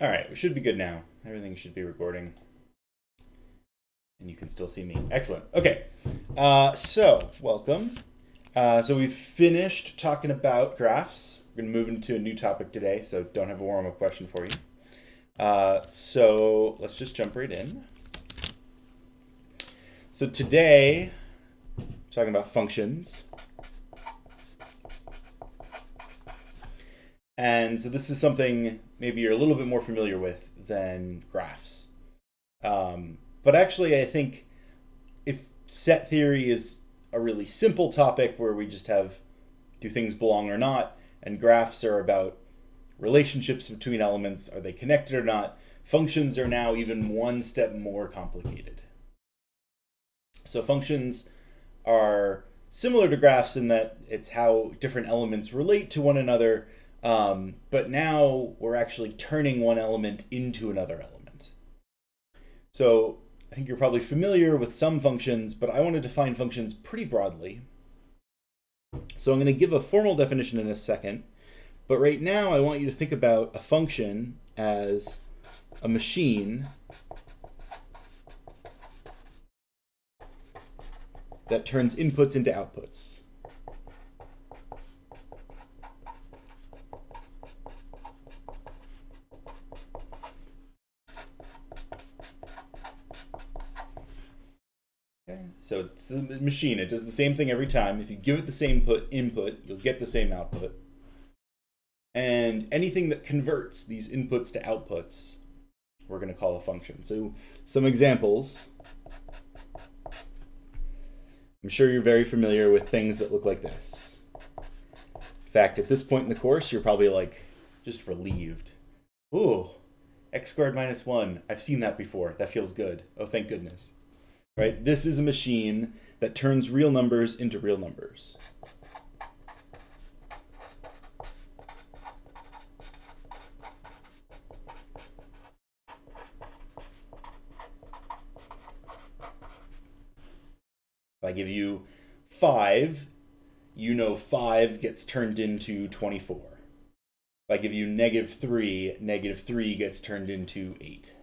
All right, we should be good now. Everything should be recording. And you can still see me. Excellent. Okay, so welcome. So we've finished talking about graphs. We're going to move into a new topic today, so don't have a warm-up question for you. So let's just jump right in. So today, we're talking about functions. And so this is something maybe you're a little bit more familiar with than graphs. But actually, I think if set theory is a really simple topic where we just have do things belong or not, and graphs are about relationships between elements, are they connected or not, functions are now even one step more complicated. So functions are similar to graphs in that it's how different elements relate to one another, but now we're actually turning one element into another element. So I think you're probably familiar with some functions, but I want to define functions pretty broadly. So I'm going to give a formal definition in a second, but right now I want you to think about a function as a machine that turns inputs into outputs. Okay. So it's a machine. It does the same thing every time. If you give it the same input, you'll get the same output. And anything that converts these inputs to outputs, we're going to call a function. So some examples. I'm sure you're very familiar with things that look like this. In fact, at this point in the course, you're probably like just relieved. Ooh, x squared minus 1. I've seen that before. That feels good. Oh, thank goodness. Right? This is a machine that turns real numbers into real numbers. If I give you 5, you know 5 gets turned into 24. If I give you -3 gets turned into 8.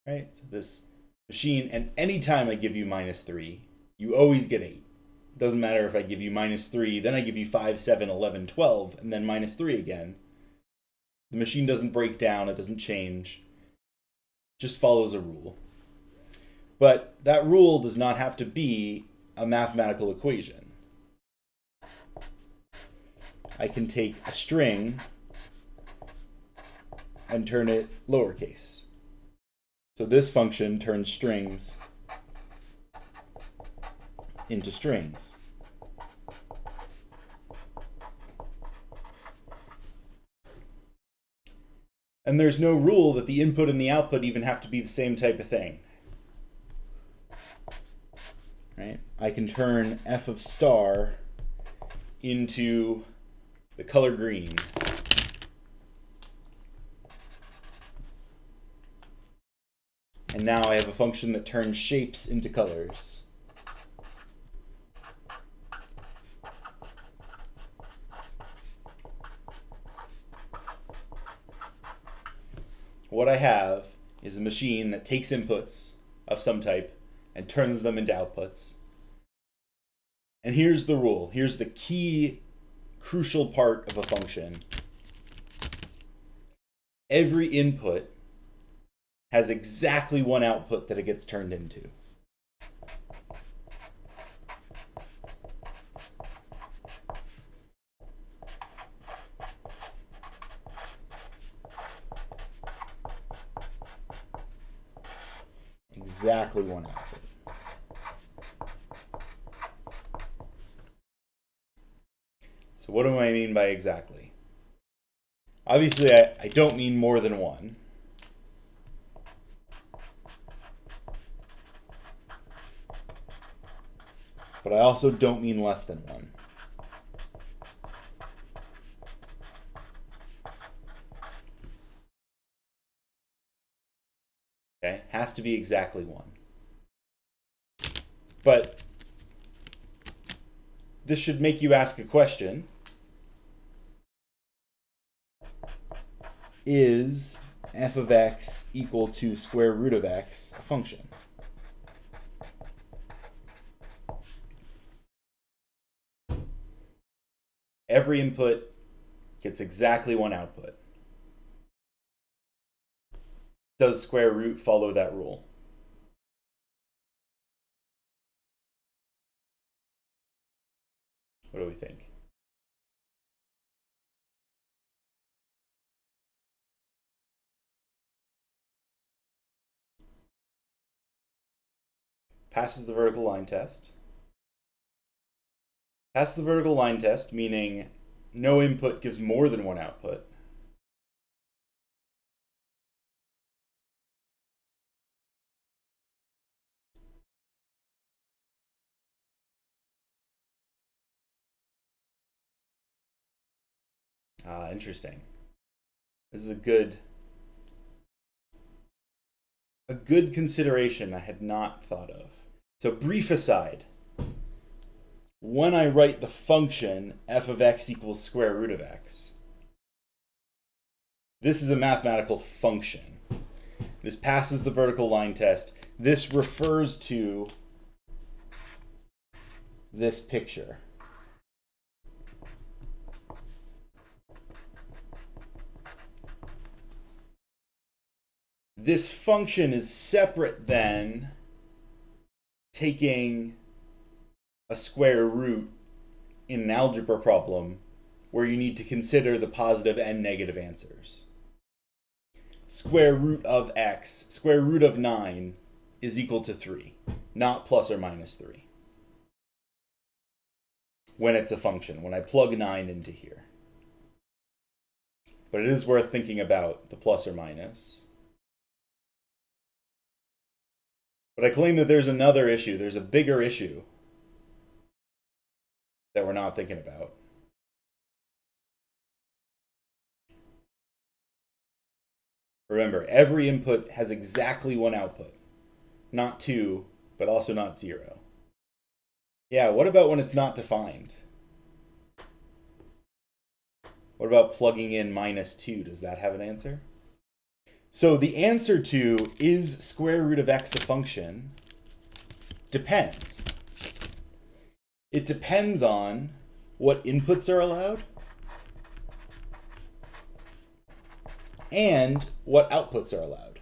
Right? So this machine, and anytime I give you -3, you always get 8. It doesn't matter if I give you -3, then I give you 5, 7, 11, 12, and then -3 again. The machine doesn't break down, it doesn't change. It just follows a rule. But that rule does not have to be a mathematical equation. I can take a string and turn it lowercase. So this function turns strings into strings. And there's no rule that the input and the output even have to be the same type of thing. Right? I can turn f of star into the color green. And now I have a function that turns shapes into colors. What I have is a machine that takes inputs of some type and turns them into outputs. And here's the rule. Here's the key, crucial part of a function. Every input has exactly one output that it gets turned into. Exactly one output. So what do I mean by exactly? Obviously, I don't mean more than one. But I also don't mean less than one. Okay, has to be exactly one. But this should make you ask a question. Is f of x equal to square root of x a function? Every input gets exactly one output. Does square root follow that rule? What do we think? Passes the vertical line test. Passes the vertical line test, meaning no input gives more than one output. Interesting. This is a good consideration I had not thought of. So brief aside, when I write the function f of x equals square root of x, this is a mathematical function. This passes the vertical line test. This refers to this picture. This function is separate than taking a square root in an algebra problem where you need to consider the positive and negative answers. Square root of x, square root of 9 is equal to 3, not plus or minus 3. When it's a function, when I plug 9 into here. But it is worth thinking about the plus or minus. But I claim that there's another issue. There's a bigger issue that we're not thinking about. Remember, every input has exactly one output. Not 2, but also not 0. Yeah, what about when it's not defined? What about plugging in minus 2? Does that have an answer? So the answer to is square root of x a function depends. It depends on what inputs are allowed and what outputs are allowed.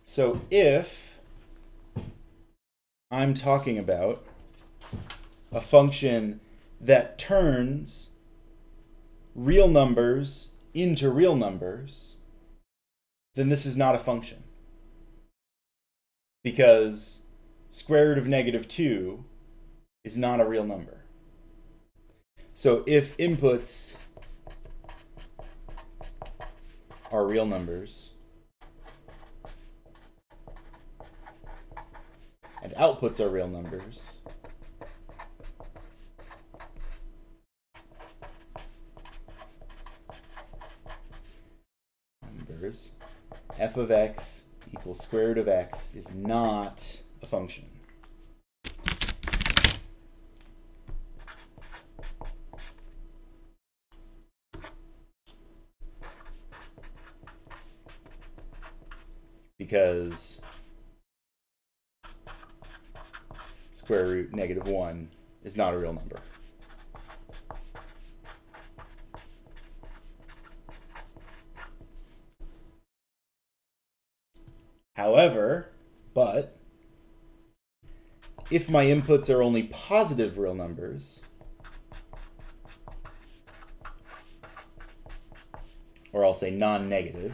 So if I'm talking about a function that turns real numbers into real numbers, then this is not a function. Because square root of negative 2 is not a real number. So if inputs are real numbers and outputs are real numbers, f of x equals square root of x is not a function. Because square root negative 1 is not a real number. However, but if my inputs are only positive real numbers, or I'll say non-negative,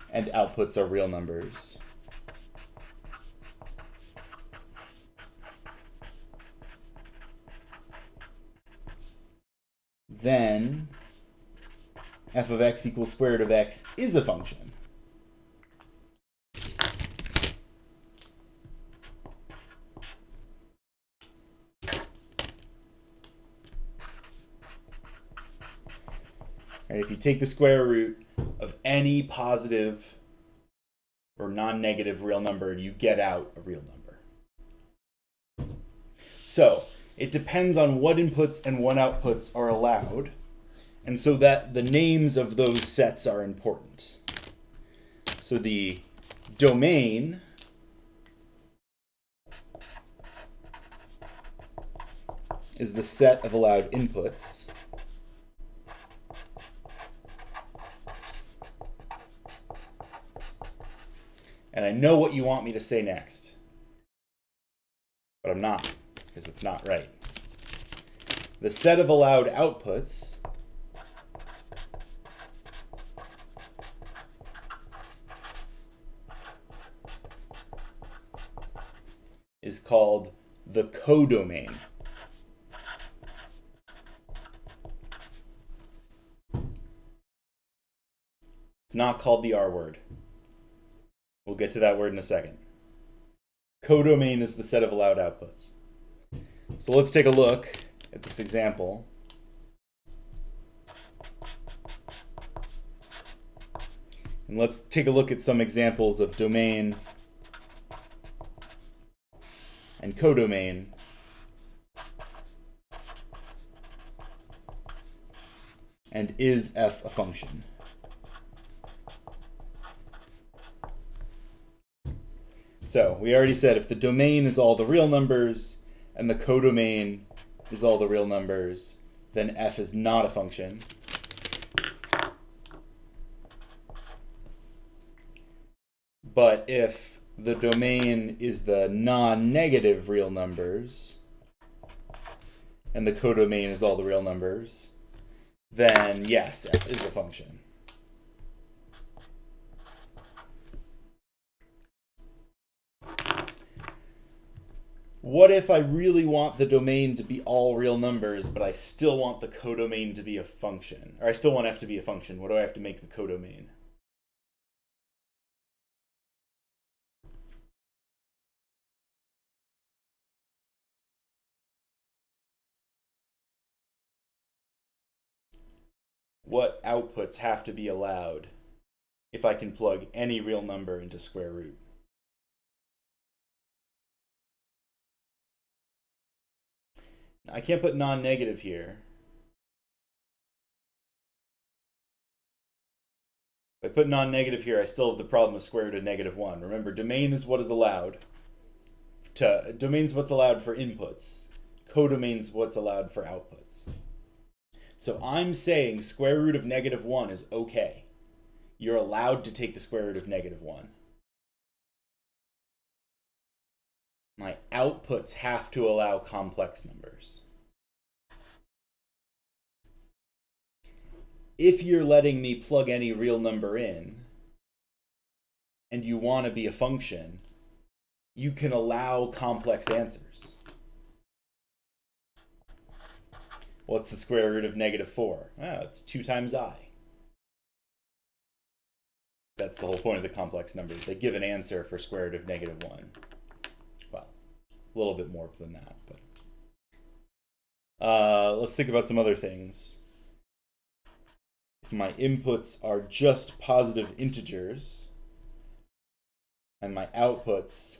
and outputs are real numbers, then f of x equals square root of x is a function. Right? If you take the square root of any positive or non-negative real number, you get out a real number. So it depends on what inputs and what outputs are allowed, and so that the names of those sets are important. So the domain is the set of allowed inputs. And I know what you want me to say next, but I'm not, because it's not right. The set of allowed outputs is called the codomain. It's not called the R word. We'll get to that word in a second. Codomain is the set of allowed outputs. So let's take a look at this example. And let's take a look at some examples of domain and codomain. And is f a function? So we already said if the domain is all the real numbers and the codomain is all the real numbers, then f is not a function. But if the domain is the non-negative real numbers and the codomain is all the real numbers, then yes, f is a function. What if I really want the domain to be all real numbers, but I still want the codomain to be a function? Or I still want f to be a function. What do I have to make the codomain? What outputs have to be allowed if I can plug any real number into square root? I can't put non-negative here. If I put non-negative here, I still have the problem of square root of -1. Remember, domain is what is allowed. Domain's what's allowed for inputs. Codomain's what's allowed for outputs. So I'm saying square root of -1 is okay. You're allowed to take the square root of -1. My outputs have to allow complex numbers. If you're letting me plug any real number in, and you want to be a function, you can allow complex answers. What's the square root of -4? It's 2 times I. That's the whole point of the complex numbers. They give an answer for square root of -1. Well, a little bit more than that, but let's think about some other things. If my inputs are just positive integers and my outputs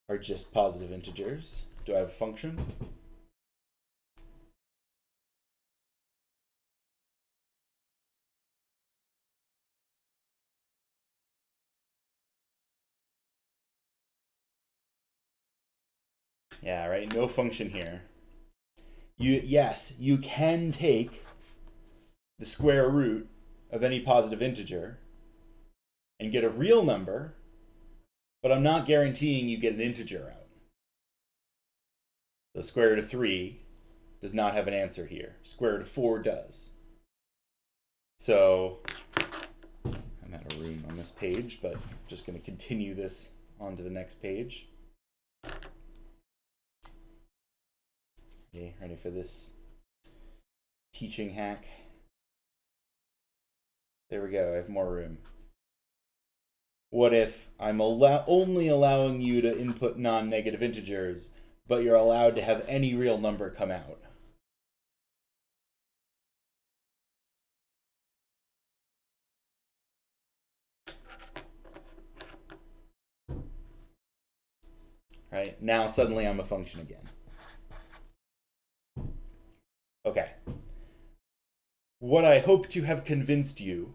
are just positive integers, do I have a function? Yeah, right, no function here. Yes, you can take the square root of any positive integer and get a real number, but I'm not guaranteeing you get an integer out. The square root of 3 does not have an answer here. Square root of 4 does. So I'm out of room on this page, but I'm just going to continue this on to the next page. Okay, ready for this teaching hack? There we go, I have more room. What if I'm only allowing you to input non-negative integers, but you're allowed to have any real number come out? right? Now suddenly I'm a function again. Okay. What I hope to have convinced you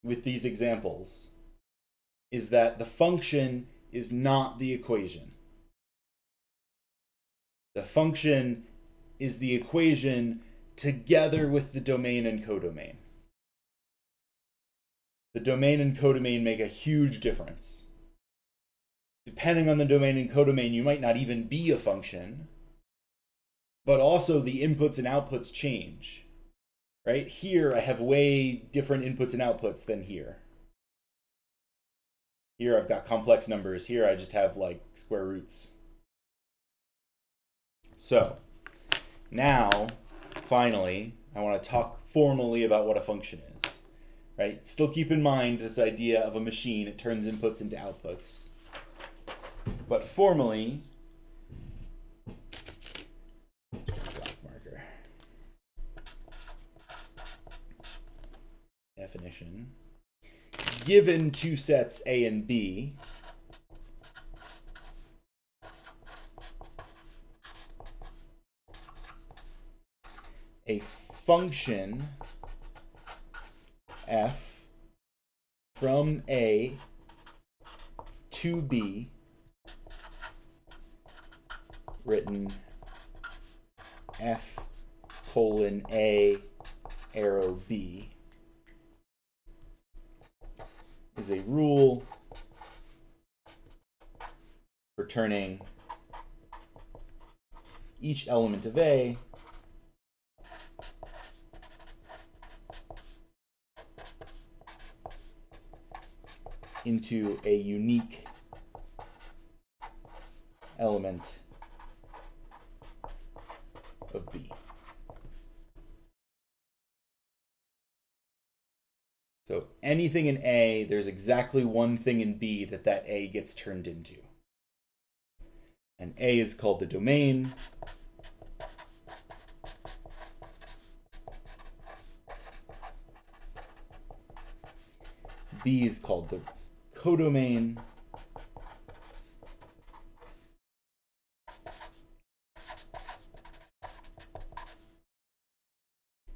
with these examples is that the function is not the equation. The function is the equation together with the domain and codomain. The domain and codomain make a huge difference. Depending on the domain and codomain, you might not even be a function, but also the inputs and outputs change. Right? Here, I have way different inputs and outputs than here. Here, I've got complex numbers. Here, I just have like square roots. So, now, finally, I want to talk formally about what a function is. Right? Still keep in mind this idea of a machine. It turns inputs into outputs. But formally, black marker. Definition. Given two sets A and B, a function f from A to B, written f colon A arrow B, is a rule for turning each element of A into a unique element of B. So anything in A, there's exactly one thing in B that A gets turned into. And A is called the domain. B is called the codomain.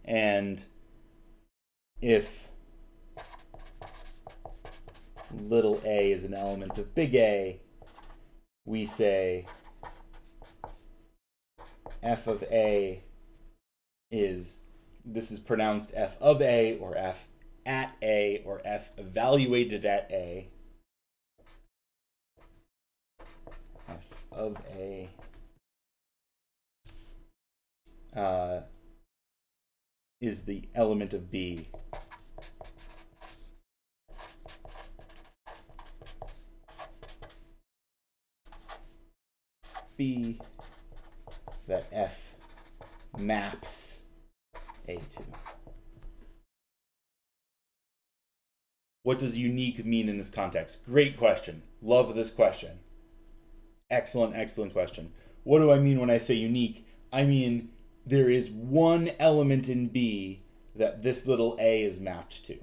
And if little a is an element of big A, we say f of A is, this is pronounced f of A or f at A or f evaluated at A. F of A is the element of B. B that F maps A to. What does unique mean in this context? Great question. Love this question. Excellent, excellent question. What do I mean when I say unique? I mean there is one element in B that this little a is mapped to.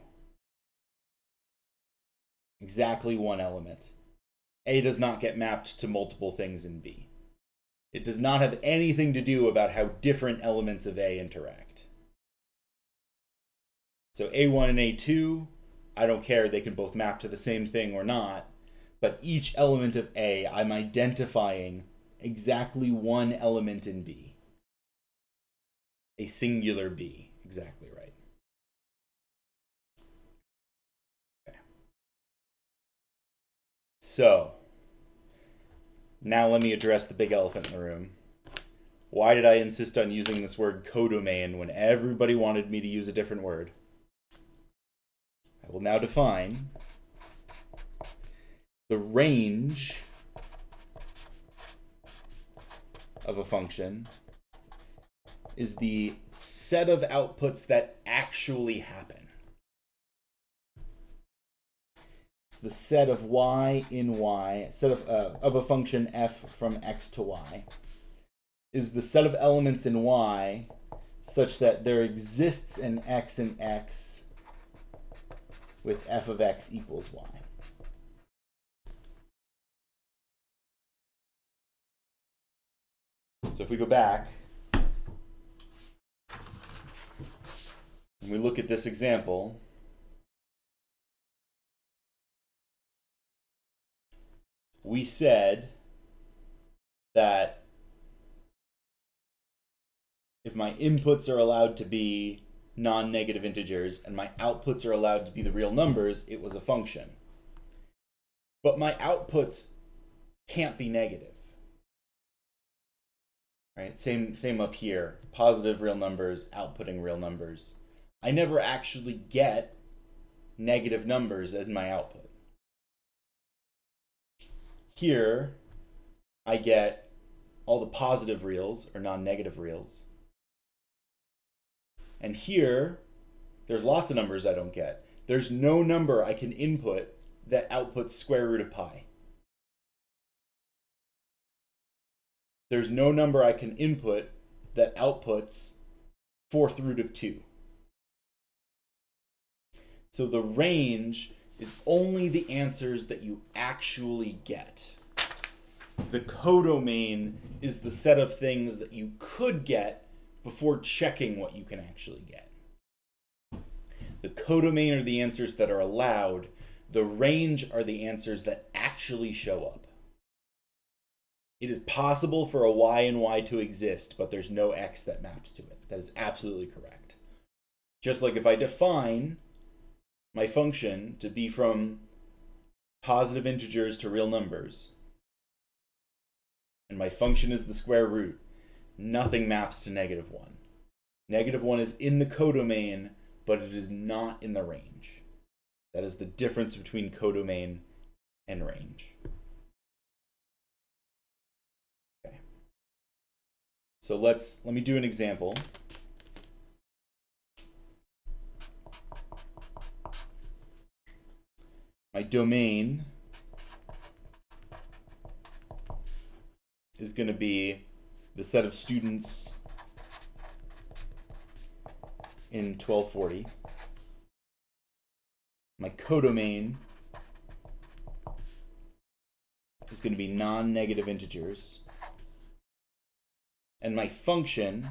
Exactly one element. A does not get mapped to multiple things in B. It does not have anything to do about how different elements of A interact. So A1 and A2, I don't care, they can both map to the same thing or not, but each element of A, I'm identifying exactly one element in B. A singular B, exactly right. Okay. So, now let me address the big elephant in the room. Why did I insist on using this word codomain when everybody wanted me to use a different word? I will now define the range of a function is the set of outputs that actually happen. It's the set of y in y, set of a function f from x to y, is the set of elements in y such that there exists an x in x with f of x equals y. So if we go back and we look at this example, we said that if my inputs are allowed to be non-negative integers and my outputs are allowed to be the real numbers, it was a function. But my outputs can't be negative. Right? Same up here. Positive real numbers, outputting real numbers. I never actually get negative numbers in my output. Here, I get all the positive reals, or non-negative reals. And here, there's lots of numbers I don't get. There's no number I can input that outputs square root of pi. There's no number I can input that outputs fourth root of 2. So the range is only the answers that you actually get. The codomain is the set of things that you could get before checking what you can actually get. The codomain are the answers that are allowed. The range are the answers that actually show up. It is possible for a y and y to exist, but there's no x that maps to it. That is absolutely correct. Just like if I define my function to be from positive integers to real numbers, and my function is the square root, nothing maps to -1. -1 is in the codomain, but it is not in the range. That is the difference between codomain and range. Okay. So let me do an example. My domain is going to be the set of students in 1240. My codomain is going to be non-negative integers. And my function,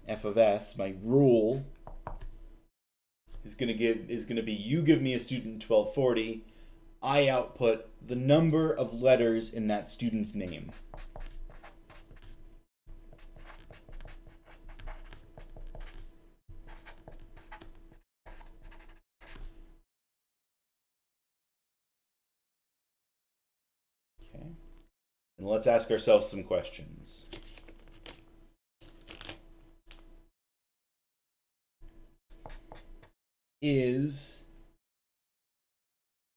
f of s, my rule, is going to be you give me a student in 1240, I output the number of letters in that student's name. Okay. And let's ask ourselves some questions. Is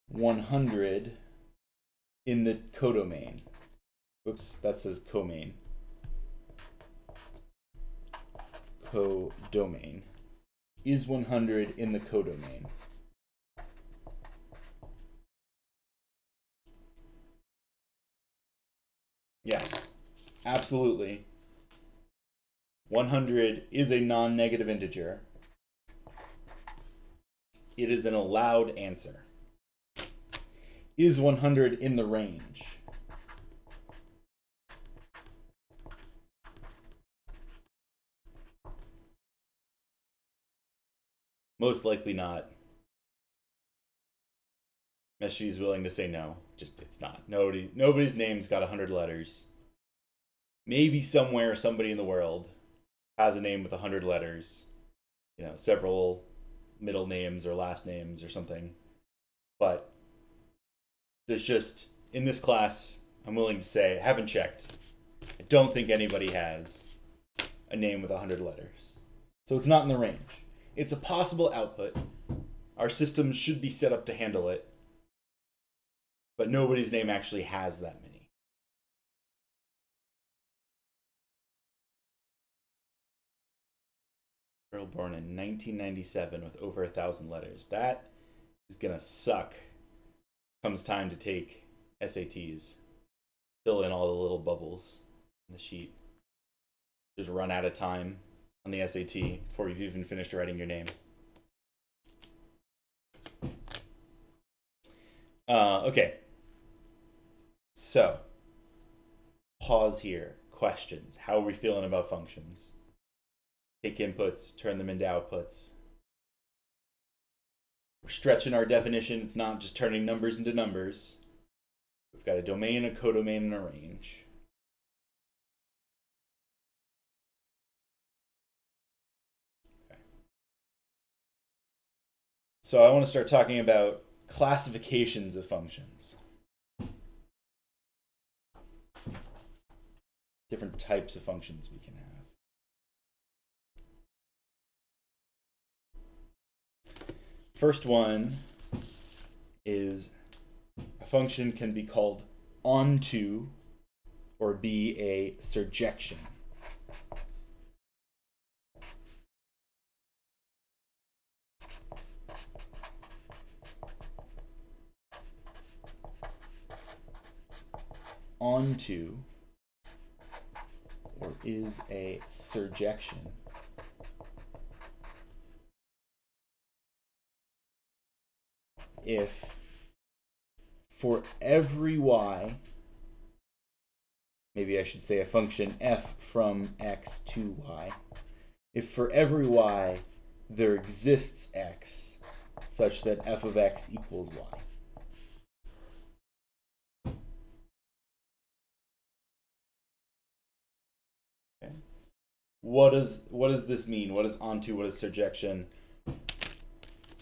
100 in the codomain? Oops, that says comain. Codomain. Is 100 in the codomain? Yes, absolutely. 100 is a non-negative integer. It is an allowed answer. Is 100 in the range? Most likely not. Meshi is willing to say no. Just it's not. Nobody's name's got 100 letters. Maybe somewhere, somebody in the world has a name with 100 letters. You know, several middle names or last names or something. But there's just, in this class, I'm willing to say, I haven't checked. I don't think anybody has a name with 100 letters. So it's not in the range. It's a possible output. Our systems should be set up to handle it. But nobody's name actually has that many. Girl born in 1997 with over 1,000 letters. That is gonna suck. Comes time to take SATs. Fill in all the little bubbles in the sheet. Just run out of time on the SAT before you've even finished writing your name. Okay. So, pause here. questions. How are we feeling about functions? Take inputs, turn them into outputs. We're stretching our definition. It's not just turning numbers into numbers. We've got a domain, a codomain, and a range. Okay. So I want to start talking about classifications of functions. Different types of functions we can have. First one is a function can be called onto or be a surjection. Onto or is a surjection if for every y, maybe I should say a function f from x to y, if for every y there exists x such that f of x equals y. Okay. What does this mean? What is onto? What is surjection?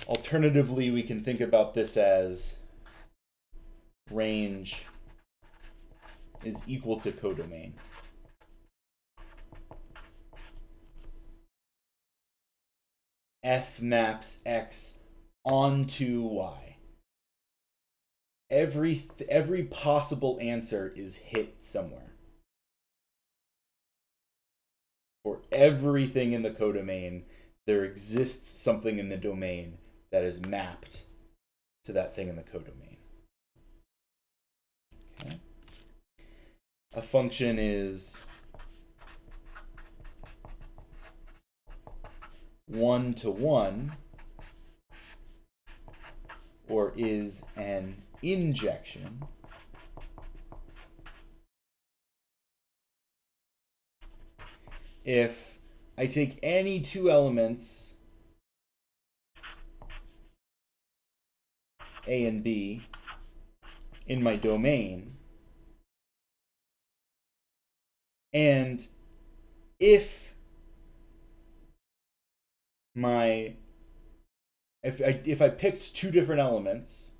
Alternatively, we can think about this as range is equal to codomain. F maps x onto y. Every possible answer is hit somewhere. For everything in the codomain, there exists something in the domain that is mapped to that thing in the codomain. Okay. A function is one-to-one or is an injection if I take any two elements, A and B, in my domain, and if I picked two different elements,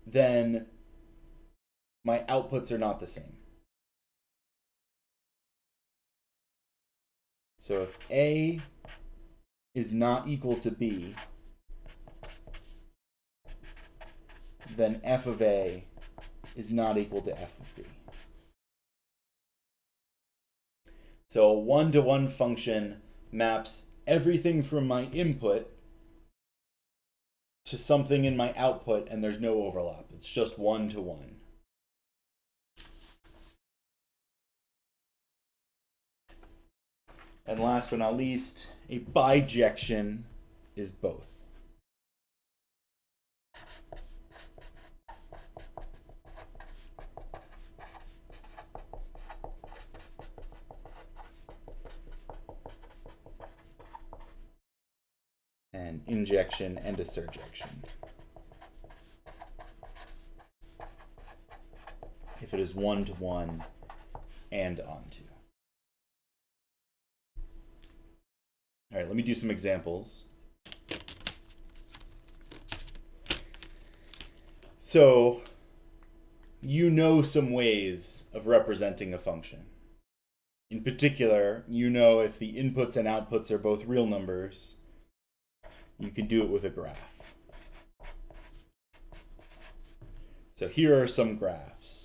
then my outputs are not the same. So if A is not equal to B, then f of A is not equal to f of B. So a one-to-one function maps everything from my input to something in my output, and there's no overlap. It's just one-to-one. And last but not least, a bijection is both. An injection and a surjection. If it is one-to-one and onto. All right, let me do some examples. So, you know some ways of representing a function. In particular, you know if the inputs and outputs are both real numbers, you can do it with a graph. So here are some graphs.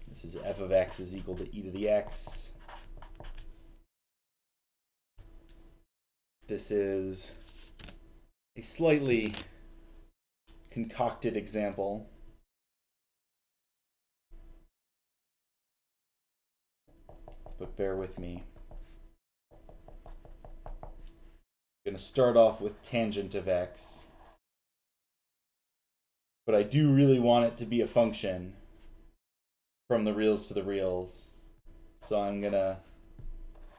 This is f of x is equal to e to the x. This is a slightly concocted example. But bear with me. I'm going to start off with tangent of x. but I do really want it to be a function from the reals to the reals. So I'm going to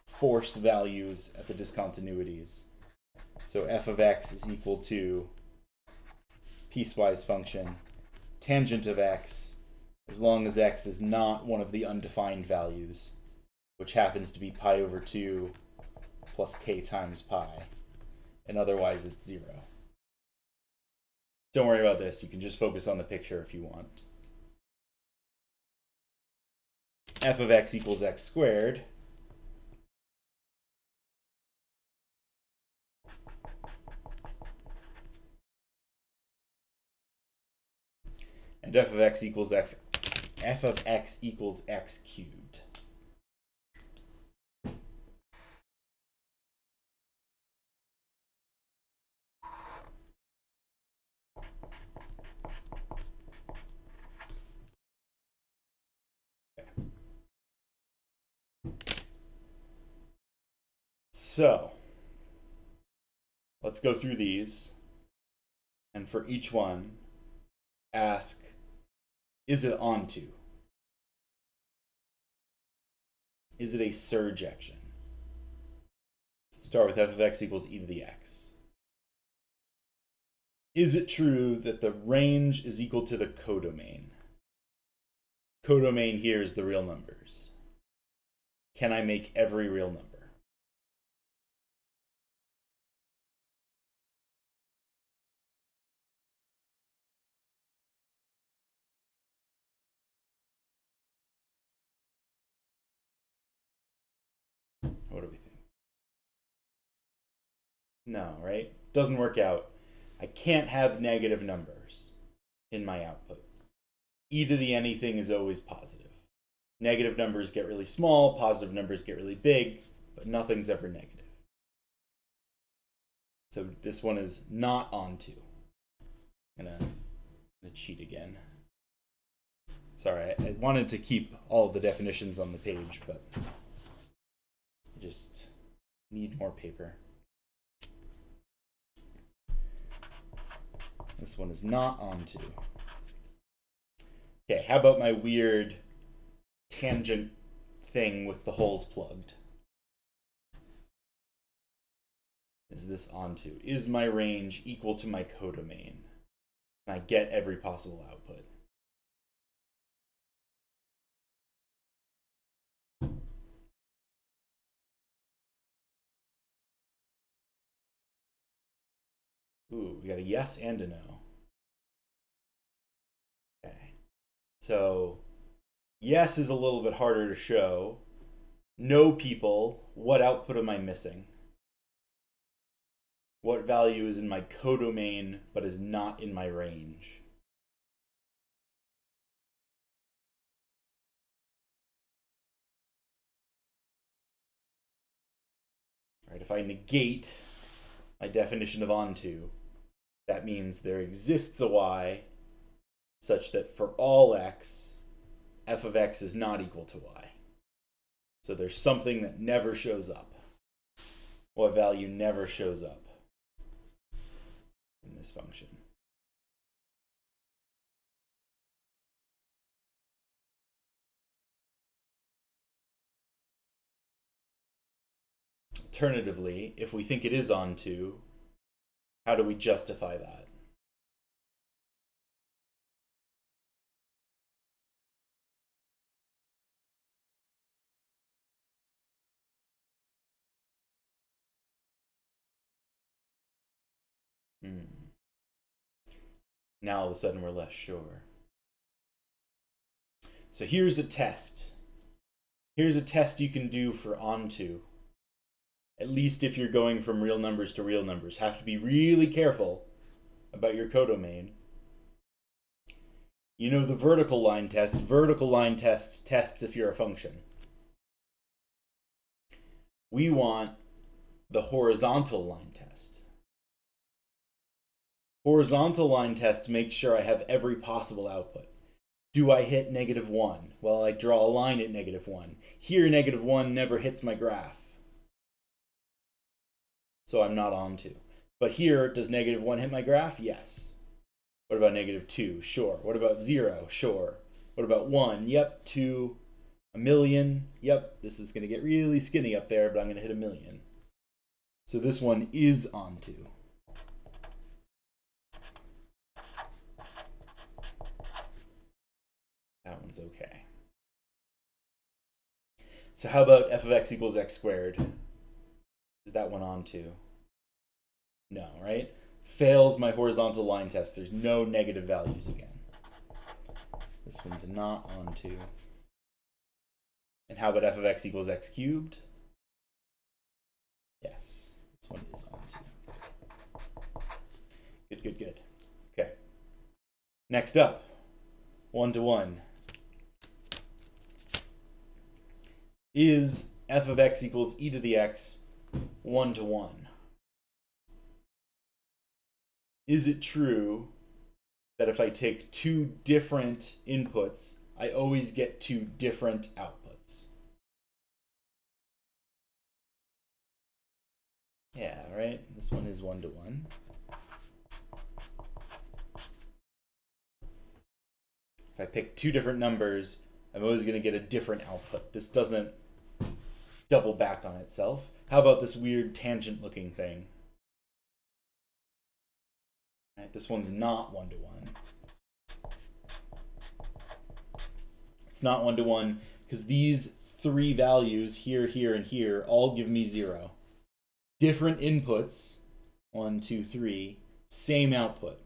force values at the discontinuities. So f of x is equal to piecewise function tangent of x, as long as x is not one of the undefined values, which happens to be pi over 2 plus k times pi, and otherwise it's 0. Don't worry about this. You can just focus on the picture if you want. F of x equals x squared. And f of x equals x cubed. So let's go through these, and for each one, ask, is it onto? Is it a surjection? Start with f of x equals e to the x. Is it true that the range is equal to the codomain? Codomain here is the real numbers. Can I make every real number? What do we think? No, right? Doesn't work out. I can't have negative numbers in my output. E to the anything is always positive. Negative numbers get really small, positive numbers get really big, but nothing's ever negative. So this one is not onto. I'm gonna cheat again. Sorry, I wanted to keep all the definitions on the page, but I just need more paper. This one is not onto. Okay, how about my weird tangent thing with the holes plugged? Is this onto? Is my range equal to my codomain? Can I get every possible output? Ooh, we got a yes and a no. Okay. So yes is a little bit harder to show. No people, what output am I missing? What value is in my codomain but is not in my range? Right, if I negate my definition of onto, that means there exists a y such that for all x, f of x is not equal to y. So there's something that never shows up. What value never shows up in this function? Alternatively, if we think it is onto, how do we justify that? Now all of a sudden we're less sure. So here's a test. Here's a test you can do for onto. At least if you're going from real numbers to real numbers. Have to be really careful about your codomain. You know the vertical line test. Vertical line test tests if you're a function. We want the horizontal line test. Horizontal line test makes sure I have every possible output. Do I hit -1? Well, I draw a line at -1. Here, -1 never hits my graph. So I'm not onto. But here, does -1 hit my graph? Yes. What about -2? Sure. What about 0? Sure. What about 1? Yep. 2, a million. Yep. This is going to get really skinny up there, but I'm going to hit a million. So this one is onto. That one's okay. So how about f of x equals x squared? Is that one onto? No, right? Fails my horizontal line test. There's no negative values again. This one's not onto. And how about f of x equals x cubed? Yes, this one is onto. Good, good, good. Okay. Next up, 1-to-1. Is f of x equals e to the x 1-to-1? Is it true that if I take two different inputs, I always get two different outputs? Yeah, right? This one is 1-to-1. If I pick two different numbers, I'm always going to get a different output. This doesn't double back on itself. How about this weird tangent looking thing? Right, this one's not 1-to-1. It's not 1-to-1 because these three values here, here, and here all give me 0. Different inputs, 1, 2, 3, same output,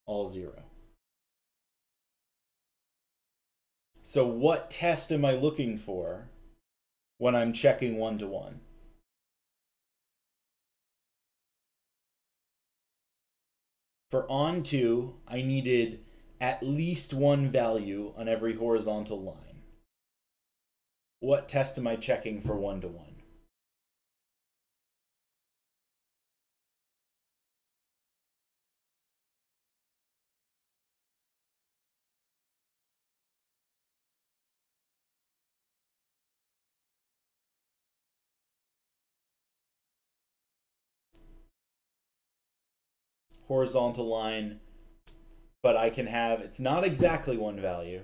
all 0. So what test am I looking for when I'm checking 1-to-1? For onto, I needed at least one value on every horizontal line. What test am I checking for 1-to-1? Horizontal line, but I can have, it's not exactly one value.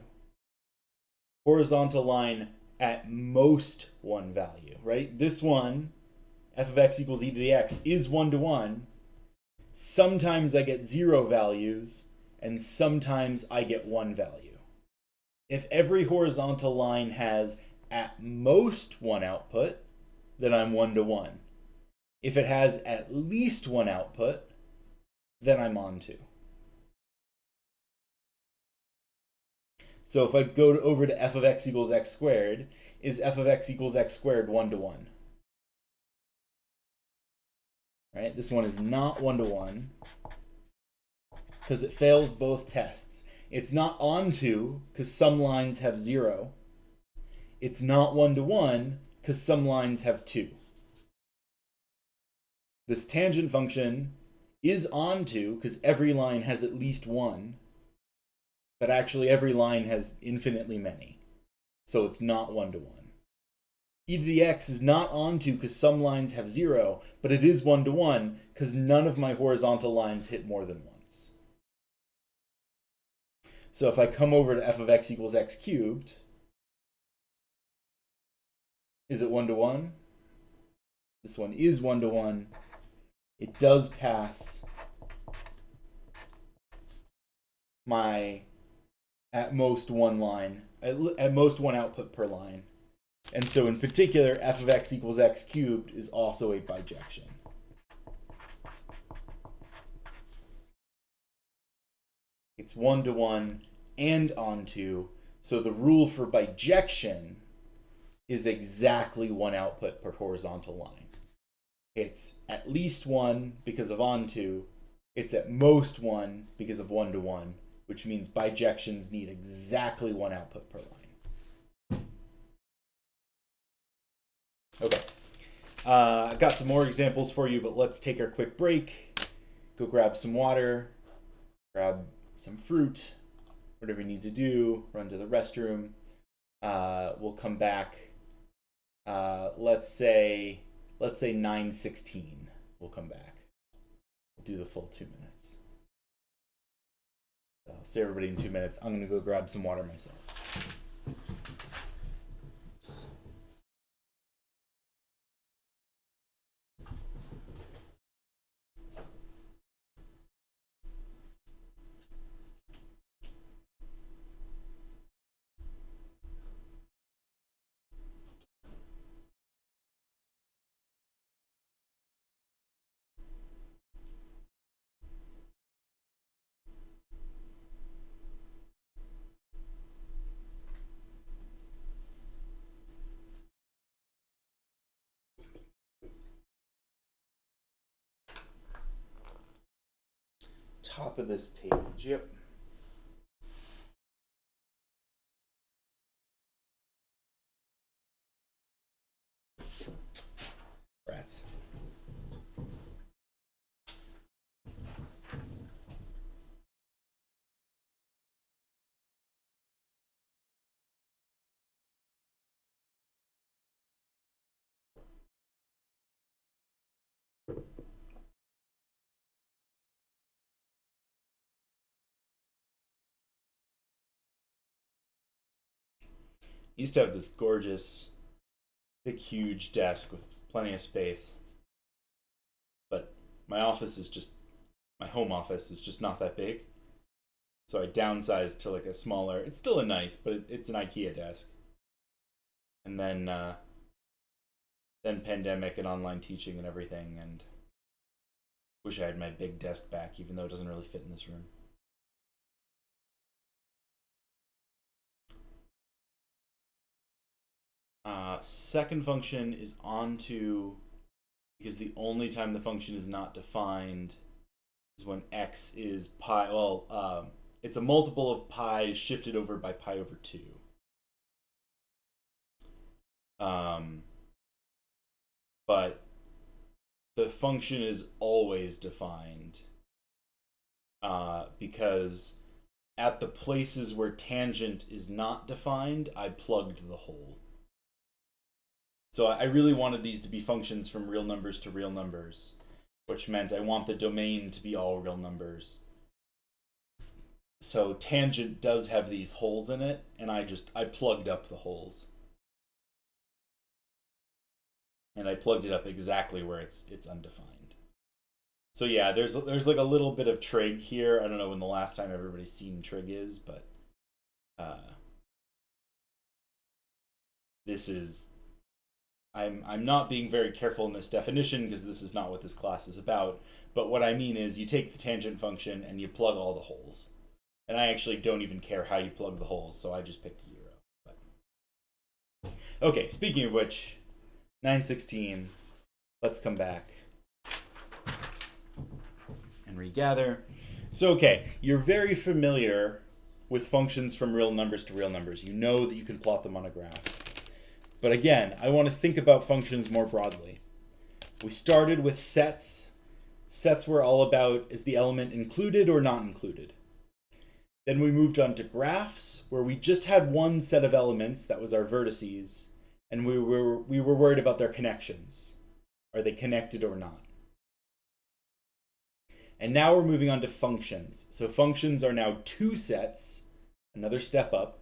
Horizontal line at most one value, right? This one, f of x equals e to the x, is 1-to-1. Sometimes I get 0 values, and sometimes I get 1 value. If every horizontal line has at most one output, then I'm 1-to-1. If it has at least one output, then I'm onto. So if I go over to f of x equals x squared, is f of x equals x squared 1-to-1? Right? This one is not 1-to-1 because it fails both tests. It's not onto because some lines have 0. It's not 1-to-1 because some lines have 2. This tangent function is onto because every line has at least 1, but actually every line has infinitely many. So it's not 1-to-1. E to the x is not onto because some lines have 0, but it is 1-to-1 because none of my horizontal lines hit more than once. So if I come over to f of x equals x cubed, is it 1-to-1? This one is 1-to-1. It does pass my at most one line, at most one output per line. And so in particular, f of x equals x cubed is also a bijection. It's 1-to-1 and onto, so the rule for bijection is exactly one output per horizontal line. It's at least 1 because of onto, it's at most 1 because of 1-to-1, which means bijections need exactly one output per line. Okay, I've got some more examples for you, but let's take our quick break, go grab some water, grab some fruit, whatever you need to do, run to the restroom. We'll come back, let's say 9:16. We'll come back. We'll do the full 2 minutes. I'll see everybody in 2 minutes. I'm going to go grab some water myself. Top of this page, yep. Rats. I used to have this gorgeous, big, huge desk with plenty of space. But my office is just, my home office is just not that big. So I downsized to like a smaller, it's still a nice, but it's an IKEA desk. And then pandemic and online teaching and everything, and wish I had my big desk back, even though it doesn't really fit in this room. Second function is onto, because the only time the function is not defined is when x is pi, well, it's a multiple of pi shifted over by pi over 2. But the function is always defined because at the places where tangent is not defined, I plugged the hole. So I really wanted these to be functions from real numbers to real numbers, which meant I want the domain to be all real numbers. So tangent does have these holes in it, and I plugged up the holes. And I plugged it up exactly where it's undefined. So yeah, there's like a little bit of trig here. I don't know when the last time everybody's seen trig is, but this is, I'm not being very careful in this definition because this is not what this class is about. But what I mean is you take the tangent function and you plug all the holes. And I actually don't even care how you plug the holes, so I just picked 0. But okay, speaking of which, 916, let's come back and regather. So okay, you're very familiar with functions from real numbers to real numbers. You know that you can plot them on a graph. But again, I want to think about functions more broadly. We started with sets. Sets were all about, is the element included or not included? Then we moved on to graphs, where we just had one set of elements, that was our vertices, and we were worried about their connections. Are they connected or not? And now we're moving on to functions. So functions are now 2 sets, another step up,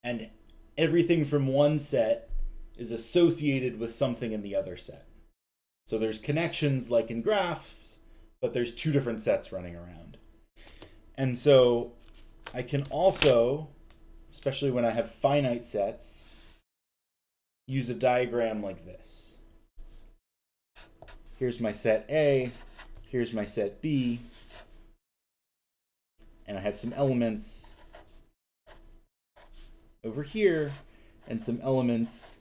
and everything from one set is associated with something in the other set. So there's connections like in graphs, but there's 2 different sets running around. And so I can also, especially when I have finite sets, use a diagram like this. Here's my set A, here's my set B, and I have some elements over here and some elements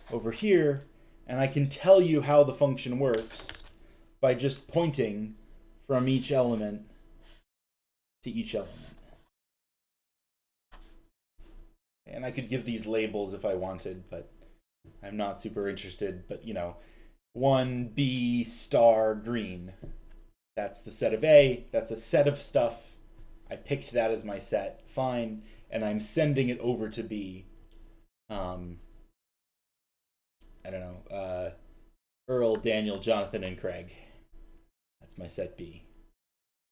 over here, and I can tell you how the function works by just pointing from each element to each element. And I could give these labels if I wanted, but I'm not super interested. But, 1B star green. That's the set of A. That's a set of stuff. I picked that as my set. Fine. And I'm sending it over to B. I don't know. Earl, Daniel, Jonathan, and Craig. That's my set B.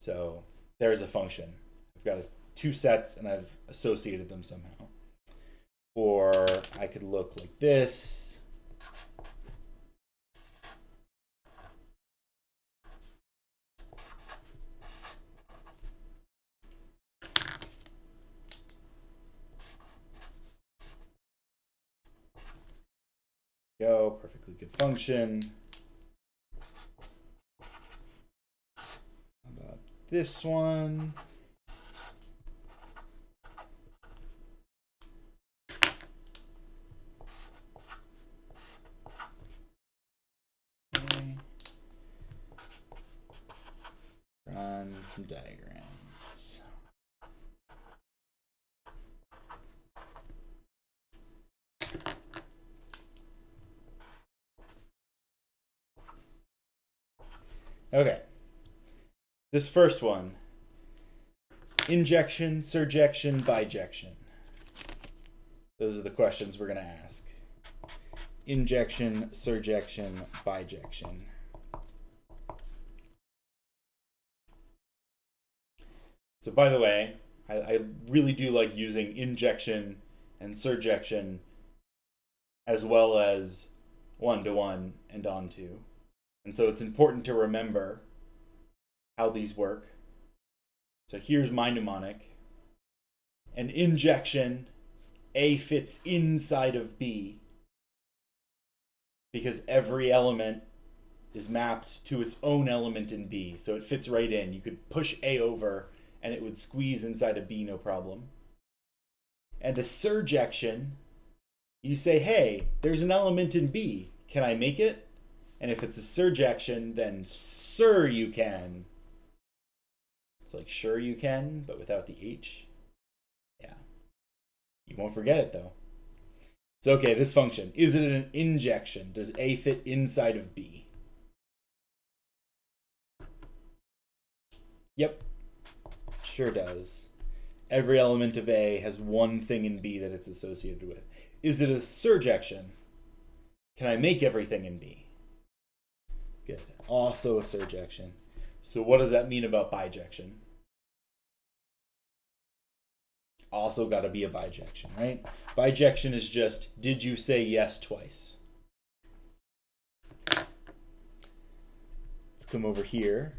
So there's a function. got two sets and I've associated them somehow. Or I could look like this. Go, perfectly good function. How about this one? Okay. Run some diagrams. Okay. This first one, injection, surjection, bijection. Those are the questions we're going to ask. Injection, surjection, bijection. So by the way, I really do like using injection and surjection as well as one-to-one and onto. And so it's important to remember how these work. So here's my mnemonic. An injection, A fits inside of B because every element is mapped to its own element in B. So it fits right in. You could push A over and it would squeeze inside of B, no problem. And a surjection, you say, hey, there's an element in B. Can I make it? And if it's a surjection, then sir, you can. It's like sure you can, but without the H. Yeah. You won't forget it, though. So, okay, this function. Is it an injection? Does A fit inside of B? Yep. Sure does. Every element of A has one thing in B that it's associated with. Is it a surjection? Can I make everything in B? Good. Also a surjection. So what does that mean about bijection? Also got to be a bijection, right? Bijection is just, did you say yes twice? Let's come over here.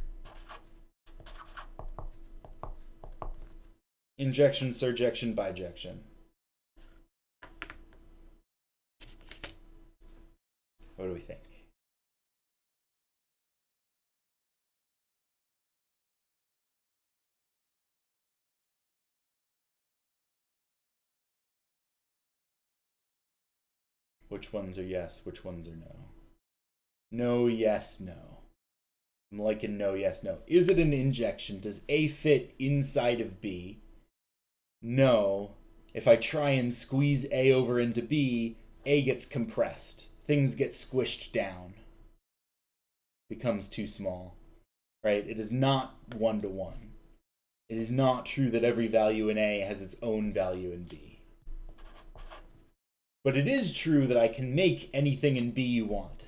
Injection, surjection, bijection. What do we think? Which ones are yes? Which ones are no? No, yes, no. I'm liking no, yes, no. Is it an injection? Does A fit inside of B? No. If I try and squeeze A over into B, A gets compressed. Things get squished down. Becomes too small. Right? It is not one-to-one. It is not true that every value in A has its own value in B. But it is true that I can make anything in B you want.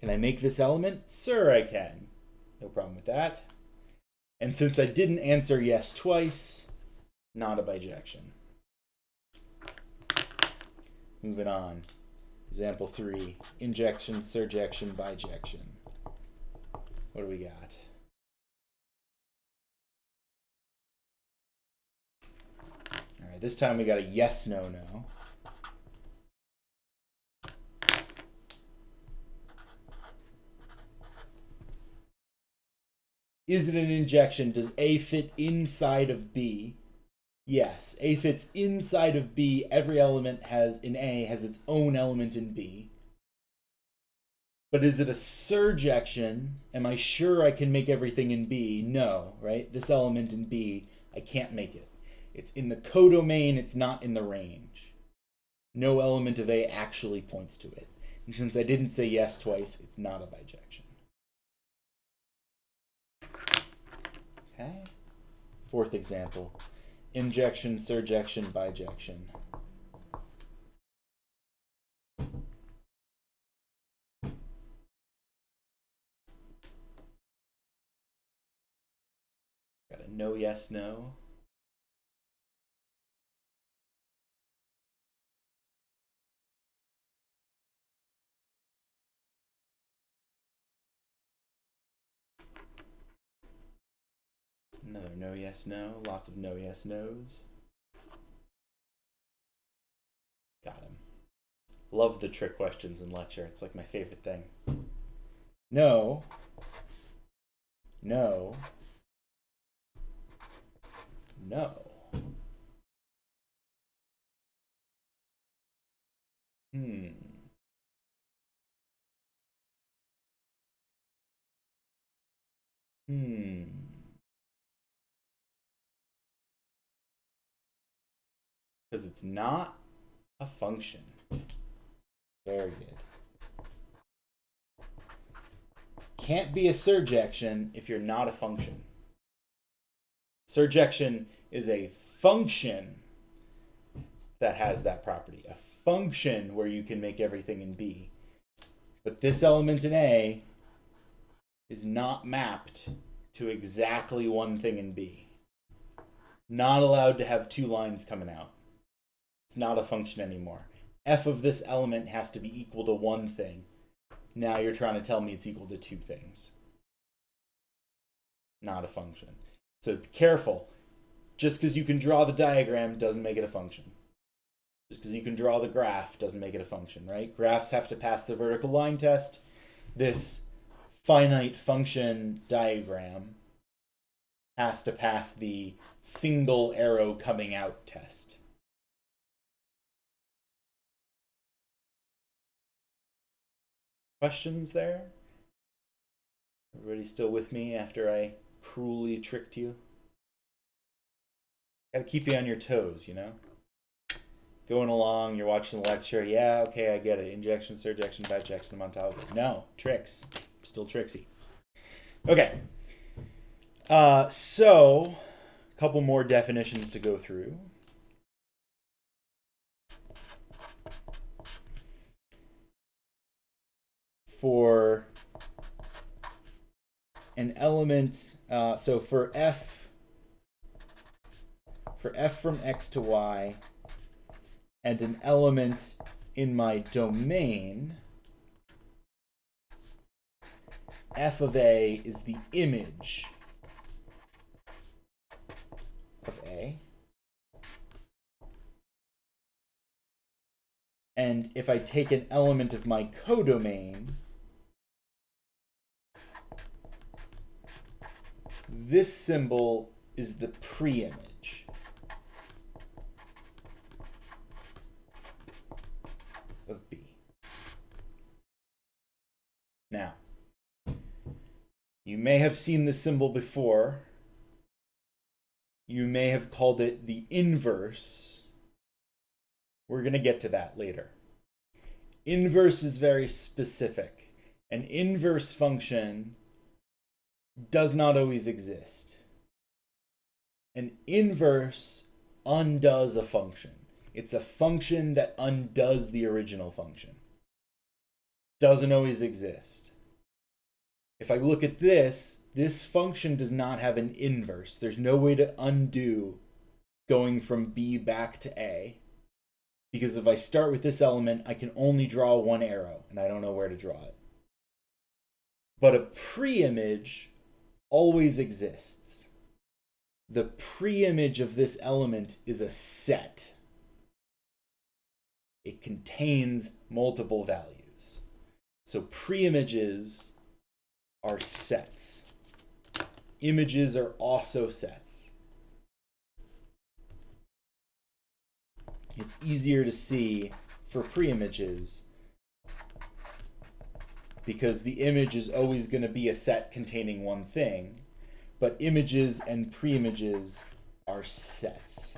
Can I make this element? Sir, I can. No problem with that. And since I didn't answer yes twice, not a bijection. Moving on. Example 3. Injection, surjection, bijection. What do we got? All right, this time we got a yes, no, no. Is it an injection? Does A fit inside of B? Yes. A fits inside of B. Every element in A has its own element in B. But is it a surjection? Am I sure I can make everything in B? No, right? This element in B, I can't make it. It's in the codomain, it's not in the range. No element of A actually points to it. And since I didn't say yes twice, it's not a bijection. Okay. Fourth example. Injection, surjection, bijection. Got a No, yes, no. Another no, yes, no. Lots of no, yes, no's. Got him. Love the trick questions in lecture. It's like my favorite thing. No. No. No. Hmm. Hmm. Because it's not a function. Very good. Can't be a surjection if you're not a function. Surjection is a function that has that property. A function where you can make everything in B. But this element in A is not mapped to exactly one thing in B. Not allowed to have two lines coming out. It's not a function anymore. F of this element has to be equal to one thing. Now you're trying to tell me it's equal to two things. Not a function. So be careful. Just because you can draw the diagram doesn't make it a function. Just because you can draw the graph doesn't make it a function, right? Graphs have to pass the vertical line test. This finite function diagram has to pass the single arrow coming out test. Questions there? Everybody still with me after I cruelly tricked you? Gotta keep you on your toes, you know? Going along, you're watching the lecture. Yeah, okay, I get it. Injection, surjection, bijection, I'm on top of it. No, tricks. Still tricksy. Okay. So, a couple more definitions to go through. For an element, so for f from x to y, and an element in my domain, f of a is the image of a. And if I take an element of my codomain, this symbol is the preimage of B. Now, you may have seen this symbol before. You may have called it the inverse. We're going to get to that later. Inverse is very specific. An inverse function does not always exist. An inverse undoes a function. It's a function that undoes the original function. Doesn't always exist. If I look at this function does not have an inverse. There's no way to undo going from B back to A. Because if I start with this element, I can only draw one arrow, and I don't know where to draw it. But a preimage always exists. The preimage of this element is a set. It contains multiple values. So preimages are sets. Images are also sets. It's easier to see for preimages because the image is always going to be a set containing one thing, but images and preimages are sets.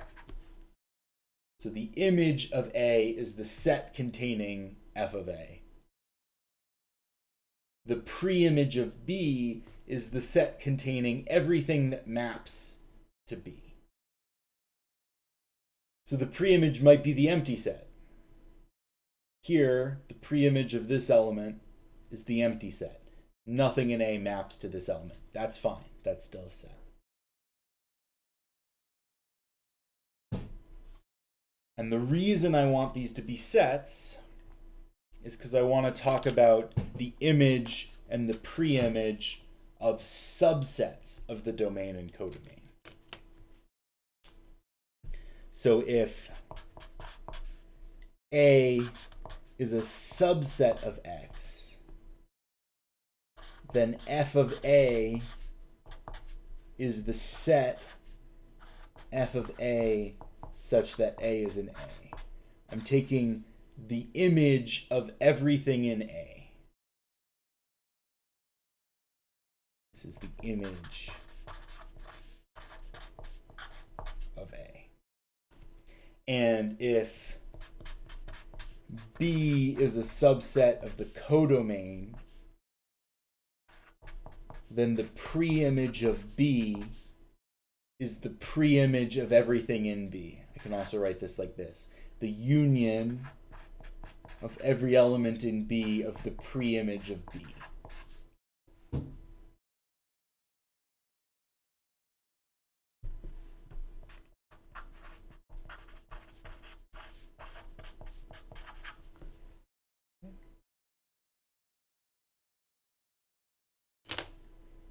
So the image of A is the set containing f of A. The preimage of B is the set containing everything that maps to B. So the preimage might be the empty set. Here, the preimage of this element is the empty set. Nothing in A maps to this element. That's fine. That's still a set. And the reason I want these to be sets is because I want to talk about the image and the preimage of subsets of the domain and codomain. So if A is a subset of X, then f of A is the set f of A such that A is an A. I'm taking the image of everything in A. This is the image of A. And if B is a subset of the codomain, then the preimage of B is the preimage of everything in B. I can also write this like this. The union of every element in B of the preimage of B.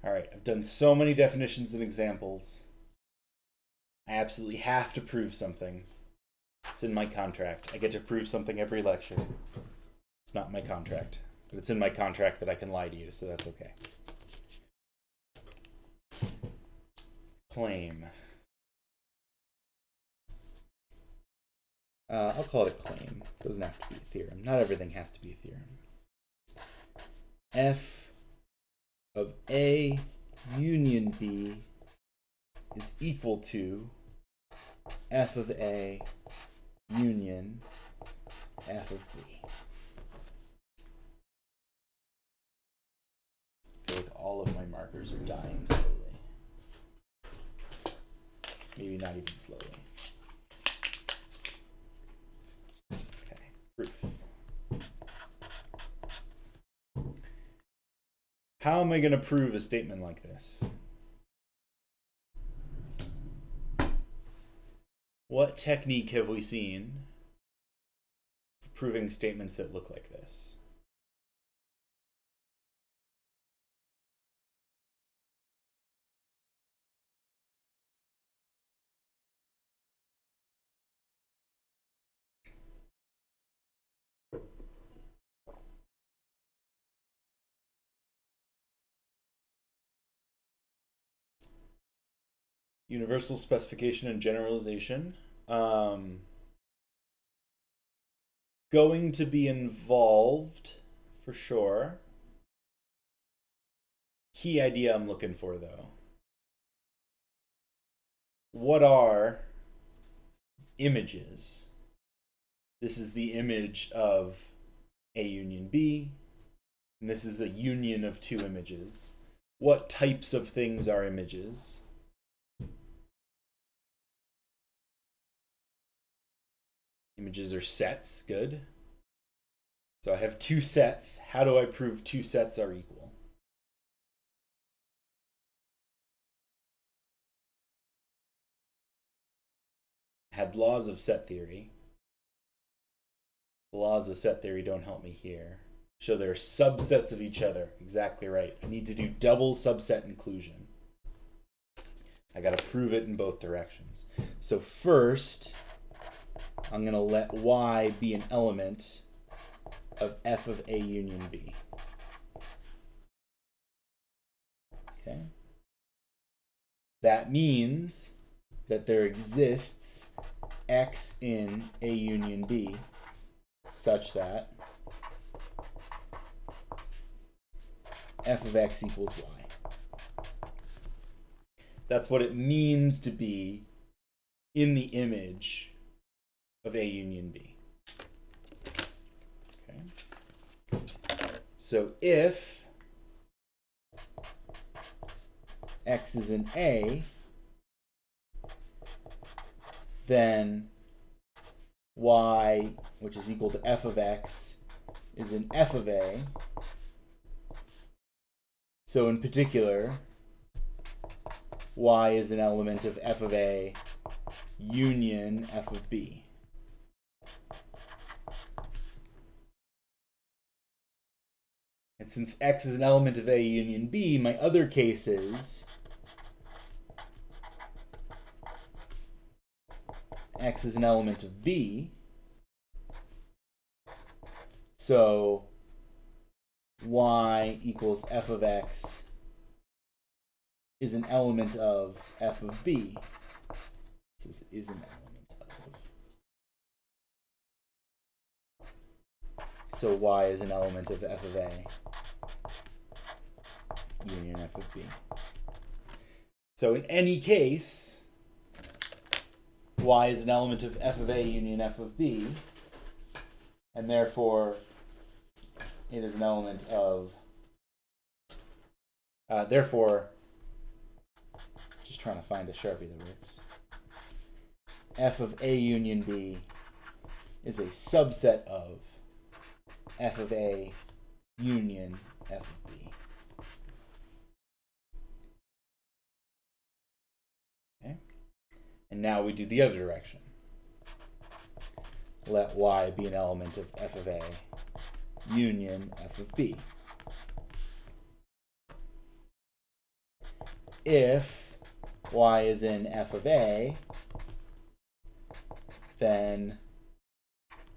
All right, I've done so many definitions and examples. I absolutely have to prove something. It's in my contract. I get to prove something every lecture. It's not my contract, but it's in my contract that I can lie to you, so that's okay. Claim. I'll call it a claim. It doesn't have to be a theorem. Not everything has to be a theorem. F of A union B is equal to F of A union F of B. I feel like all of my markers are dying slowly. Maybe not even slowly. Okay, proof. How am I going to prove a statement like this? What technique have we seen for proving statements that look like this? Universal specification and generalization. Going to be involved for sure. Key idea I'm looking for though. What are images? This is the image of A union B, and this is a union of two images. What types of things are images? Images are sets, good. So I have two sets. How do I prove two sets are equal? I had laws of set theory. The laws of set theory don't help me here. So they're subsets of each other. Exactly right. I need to do double subset inclusion. I got to prove it in both directions. So first, I'm going to let Y be an element of F of A union B. Okay. That means that there exists X in A union B such that F of X equals Y. That's what it means to be in the image of A union B. Okay. So if X is in A, then Y, which is equal to F of X, is in F of A. So in particular, Y is an element of F of A union F of B. And since X is an element of A union B, my other case is X is an element of B. So Y equals f of X is an element of f of B. This is an element of. So Y is an element of f of A union f of B. So in any case, Y is an element of f of A union f of B, and therefore it is an element of, therefore, just trying to find a Sharpie that works. F of A union B is a subset of f of A union f of B. Okay? And now we do the other direction. Let Y be an element of f of A union f of B. If Y is in f of A, then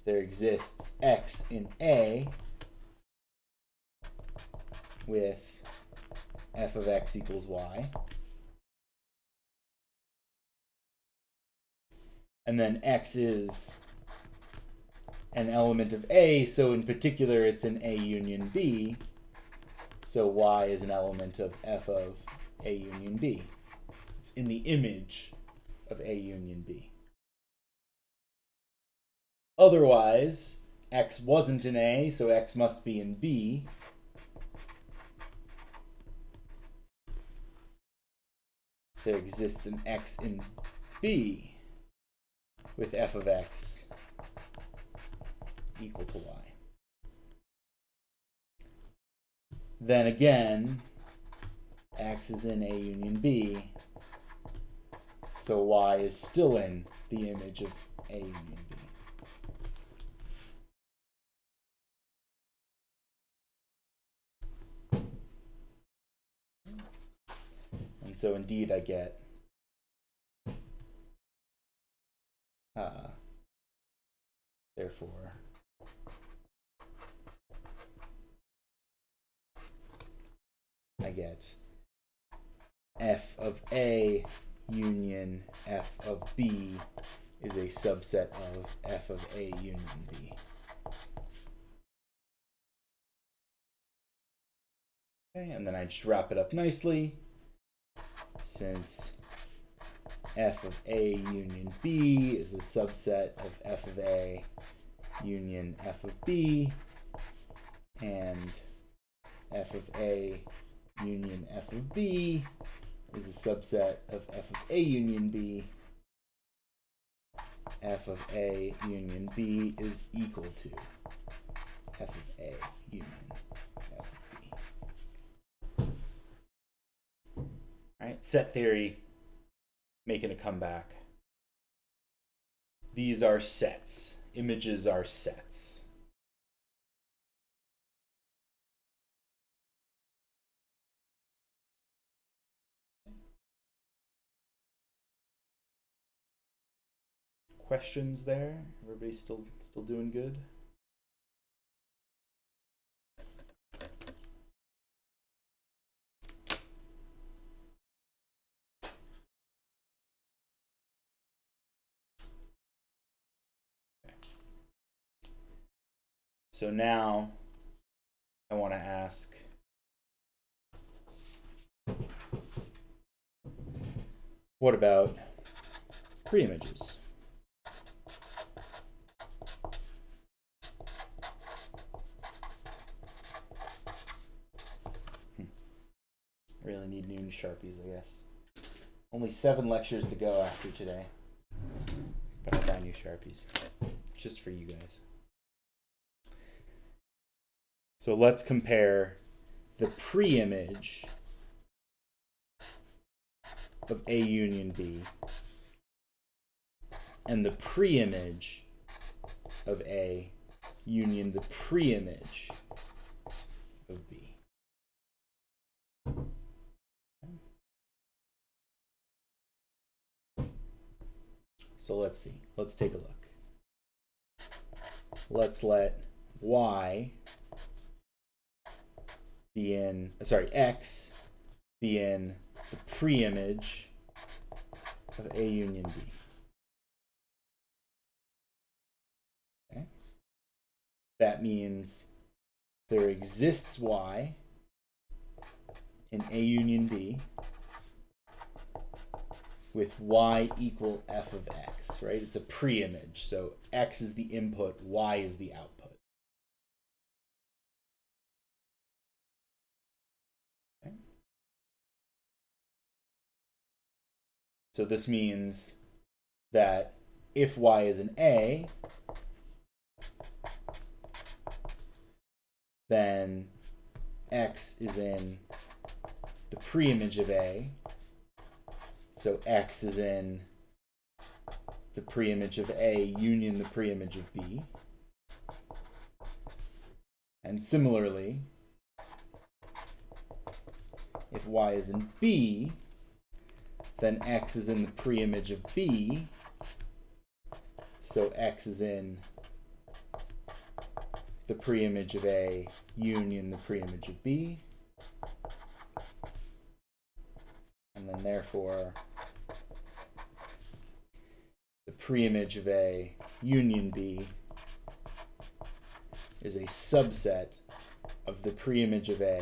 there exists X in A with f of X equals Y. And then X is an element of A, so in particular it's an A union B. So Y is an element of f of A union B. It's in the image of A union B. Otherwise, X wasn't in A, so X must be in B. There exists an X in B with f of X equal to Y. Then again, X is in A union B, so Y is still in the image of A union B. And so indeed I get therefore I get f of A union f of B is a subset of f of A union B. Okay, and then I just wrap it up nicely. Since f of A union B is a subset of f of A union f of B, and f of A union f of B is a subset of f of A union B, f of A union B is equal to f of A union f of B. All right, set theory making a comeback. These are sets. Images are sets. Questions there? Everybody still doing good? So now I want to ask, what about preimages? Really need new Sharpies, I guess. Only 7 lectures to go after today. But I'll buy new Sharpies. Just for you guys. So let's compare the preimage of A union B and the preimage of A union the preimage of B. So let's see. Let's take a look. Let's let y be in, x be in the preimage of A union B. Okay. That means there exists y in A union B with y equal f of x, right? It's a preimage, so x is the input, y is the output. Okay. So this means that if y is an A, then x is in the preimage of A, so x is in the preimage of A union the preimage of B. And similarly, if y is in B, then x is in the preimage of B, so x is in the preimage of A union the preimage of B. And then therefore, the preimage of A union B is a subset of the preimage of A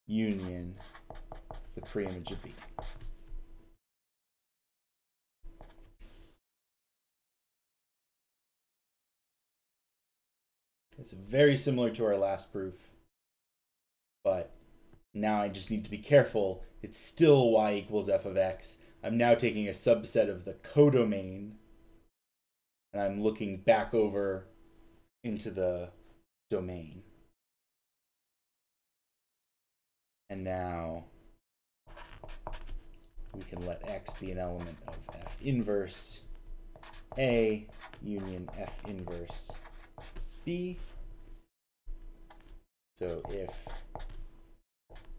union the preimage of B. It's very similar to our last proof, but now I just need to be careful. It's still y equals f of x. I'm now taking a subset of the codomain, and I'm looking back over into the domain. And now we can let x be an element of f inverse A union f inverse B. So if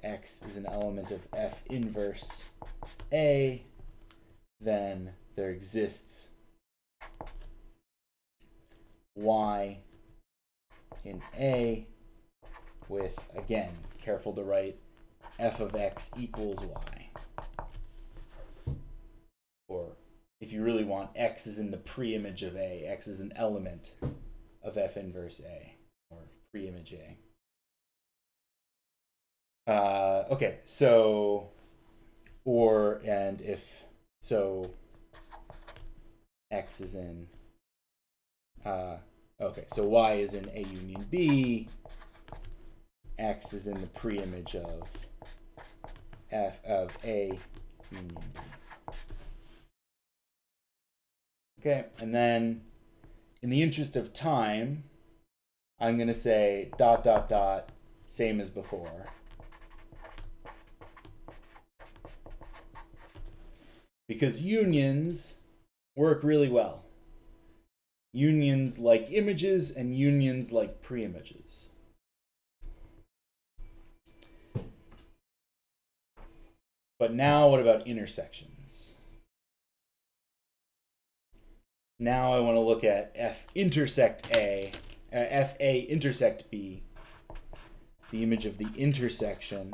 x is an element of f inverse A, then there exists y in A with, again, careful to write f of x equals y. Or if you really want, x is in the preimage of A. X is an element of f inverse A, or preimage A. Okay, so, and if, so x is in, okay, so y is in A union B, x is in the preimage of f of A union B. Okay, and then in the interest of time, I'm going to say ... same as before. Because unions work really well. Unions like images and unions like preimages. But now what about intersections? Now I want to look at f intersect A, fa intersect B, the image of the intersection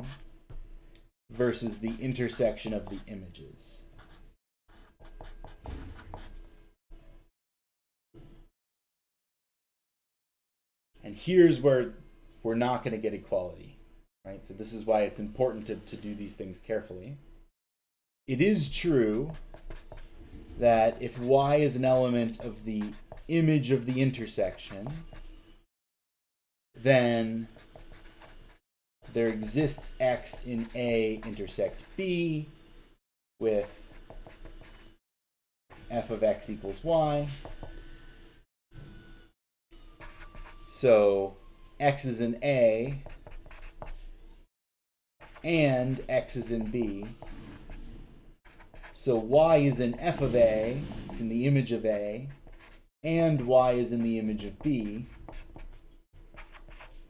versus the intersection of the images. And here's where we're not going to get equality, right? So this is why it's important to do these things carefully. It is true that if y is an element of the image of the intersection, then there exists x in A intersect B with f of x equals y. So x is in A and x is in B. So y is in f of A, it's in the image of A, and y is in the image of B.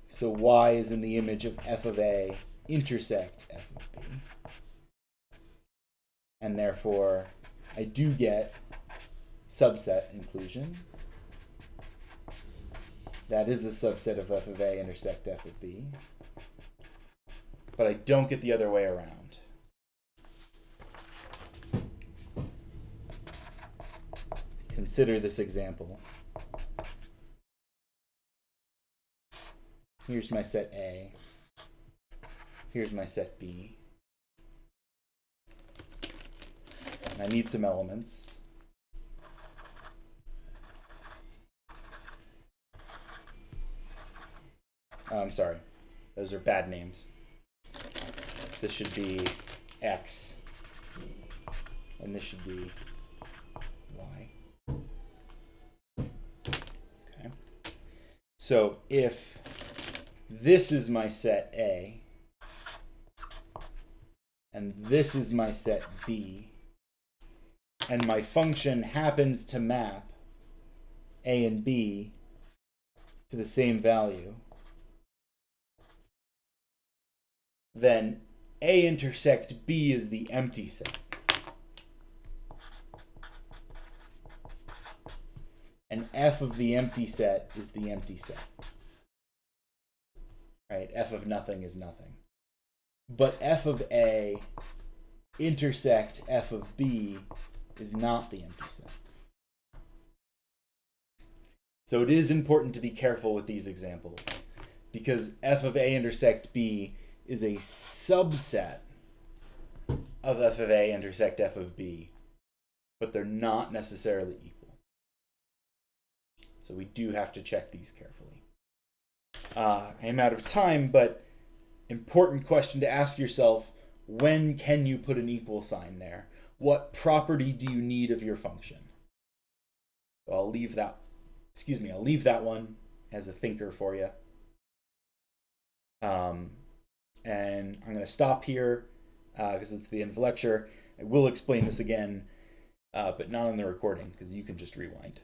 So y is in the image of f of A intersect f of B. And therefore, I do get subset inclusion. That is a subset of f of A intersect f of B. But I don't get the other way around. Consider this example. Here's my set A. Here's my set B. And I need some elements. I'm sorry. Those are bad names. This should be X. And this should be Y. Okay. So if this is my set A, and this is my set B, and my function happens to map A and B to the same value, then A intersect B is the empty set. And f of the empty set is the empty set. Right? F of nothing is nothing. But f of A intersect f of B is not the empty set. So it is important to be careful with these examples, because f of A intersect B is a subset of f of A intersect f of B, but they're not necessarily equal. So we do have to check these carefully. I am out of time, but important question to ask yourself: when can you put an equal sign there? What property do you need of your function? So I'll leave that one as a thinker for you. And I'm going to stop here because it's the end of the lecture. I will explain this again, but not on the recording because you can just rewind.